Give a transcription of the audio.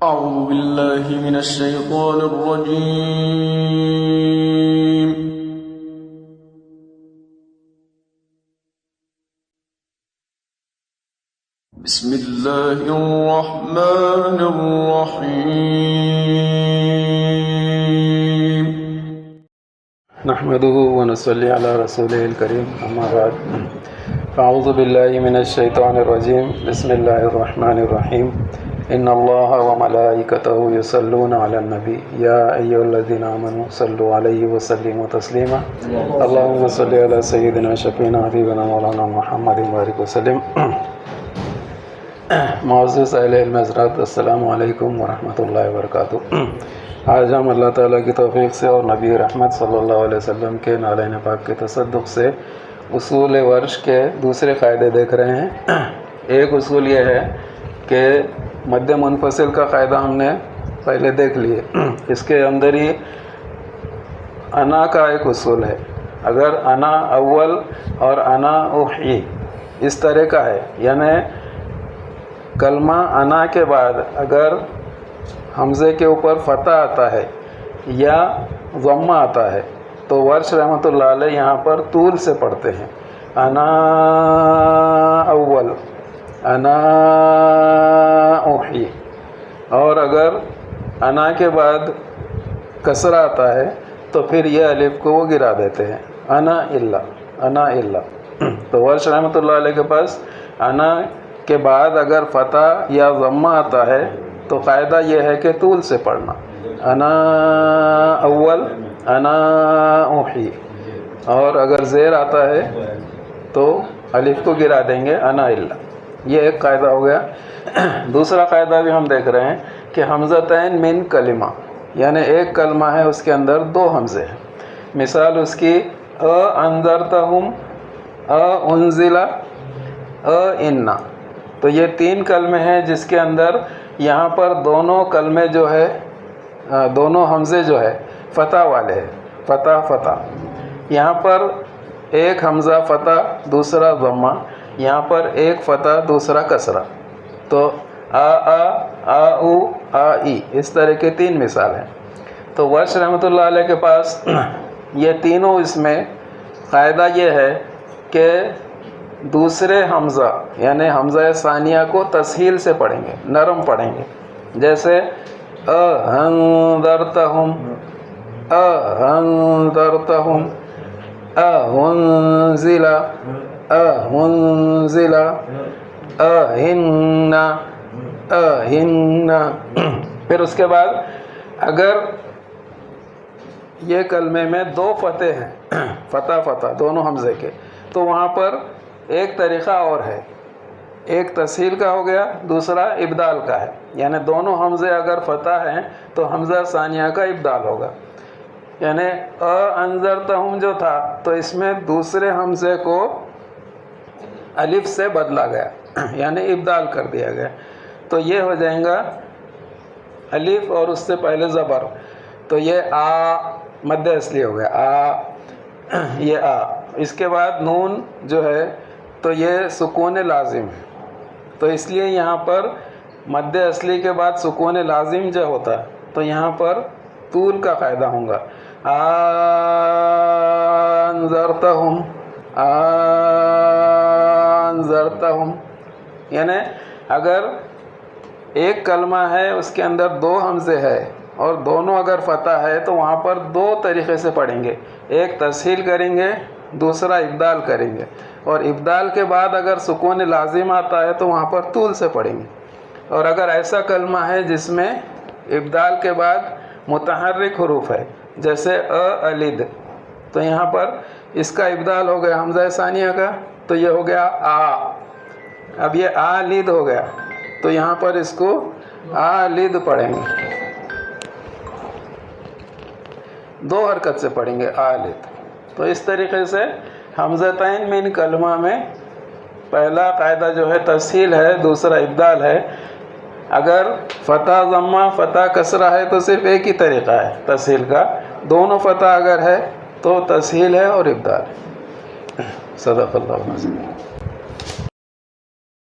أعوذ بالله من الشيطان الرجيم. بسم الله الرحمن الرحيم. نحمده ونصلي على رسوله الكريم اما بعد فاعوذ بالله من الشيطان الرجيم بسم الله الرحمن الرحيم ان الله وملائكته يصلون على النبي يا ايها الذين امنوا صلوا عليه وسلموا تسليما اللهم صل على سيدنا شفيعنا حبيبنا مولانا محمد وبارك وسلم. معزز اہل علم حضرات، السلام علیکم ورحمۃ اللہ وبرکاتہ. آج ہم اللہ تعالیٰ کی توفیق سے اور نبی رحمت صلی اللہ علیہ وسلم کے نالین پاک کے تصدق سے اصول ورش کے دوسرے قاعدے دیکھ رہے ہیں. ایک اصول یہ ہے کہ مد منفصل کا قاعدہ ہم نے پہلے دیکھ لیے. اس کے اندر ہی انا کا ایک اصول ہے. اگر انا اول اور انا احیی اس طرح کا ہے، یعنی کلمہ انا کے بعد اگر حمزے کے اوپر فتح آتا ہے یا ضمہ آتا ہے تو ورش رحمۃ اللہ علیہ یہاں پر طول سے پڑھتے ہیں. انا اول، انا احیی. اور اگر انا کے بعد کسرہ آتا ہے تو پھر یہ الف کو وہ گرا دیتے ہیں، انا الا، انا الا. تو ورش رحمۃ اللہ علیہ کے پاس انا کے بعد اگر فتح یا ضمہ آتا ہے تو قاعدہ یہ ہے کہ طول سے پڑھنا، انا اول، انا احیی. اور اگر زیر آتا ہے تو الف کو گرا دیں گے، انا الا. یہ ایک قاعدہ ہو گیا. دوسرا قاعدہ بھی ہم دیکھ رہے ہیں کہ حمزتین من کلمہ، یعنی ایک کلمہ ہے اس کے اندر دو حمزے ہیں. مثال اس کی انذرتہم، انزل، انا. تو یہ تین کلمے ہیں جس کے اندر یہاں پر دونوں کلمے جو ہے، دونوں حمزے جو ہے فتح والے ہیں، فتح فتح. یہاں پر ایک حمزہ فتح دوسرا ضمہ، یہاں پر ایک فتح دوسرا کسرہ. تو آ او آ ای، اس طرح کے تین مثال ہیں. تو ورش رحمۃ اللہ علیہ کے پاس یہ تینوں، اس میں قاعدہ یہ ہے کہ دوسرے حمزہ یعنی حمزہ ثانیہ کو تسہیل سے پڑھیں گے، نرم پڑھیں گے. جیسے اَنذرتہم، اَنذرتہم، اَنزل، اَنزل، اَہِنَّ، اَہِنَّ. پھر اس کے بعد اگر یہ کلمے میں دو فتح ہیں، فتح فتح دونوں حمزے کے، تو وہاں پر ایک طریقہ اور ہے. ایک تسہیل کا ہو گیا، دوسرا ابدال کا ہے. یعنی دونوں حمزے اگر فتح ہیں تو حمزہ ثانیہ کا ابدال ہوگا. یعنی انذرتہم جو تھا تو اس میں دوسرے حمزے کو الف سے بدلا گیا، یعنی ابدال کر دیا گیا. تو یہ ہو جائیں گا الف اور اس سے پہلے زبر. تو یہ آ مد اصلی ہو گیا، آ، یہ آ. اس کے بعد نون جو ہے تو یہ سکون لازم ہے. تو اس لیے یہاں پر مد اصلی کے بعد سکون لازم جو ہوتا ہے تو یہاں پر طول کا قاعدہ ہوں گا. انذرتہم، انذرتہم. یعنی اگر ایک کلمہ ہے اس کے اندر دو حمزے ہے اور دونوں اگر فتح ہے تو وہاں پر دو طریقے سے پڑھیں گے. ایک تسہیل کریں گے، دوسرا ابدال کریں گے. اور ابدال کے بعد اگر سکون لازم آتا ہے تو وہاں پر طول سے پڑھیں گے. اور اگر ایسا کلمہ ہے جس میں ابدال کے بعد متحرک حروف ہے، جیسے الد، تو یہاں پر اس کا ابدال ہو گیا حمزہ ثانیہ کا، تو یہ ہو گیا آ. اب یہ آلد ہو گیا تو یہاں پر اس کو آلد پڑھیں گے، دو حرکت سے پڑھیں گے، آلد. تو اس طریقے سے حمزتین من کلمہ میں پہلا قاعدہ جو ہے تسہیل ہے، دوسرا ابدال ہے. اگر فتح ضمہ فتح کسرہ ہے تو صرف ایک ہی طریقہ ہے تسہیل کا. دونوں فتح اگر ہے تو تسہیل ہے اور ابدال ہے. صدق اللہ العظیم.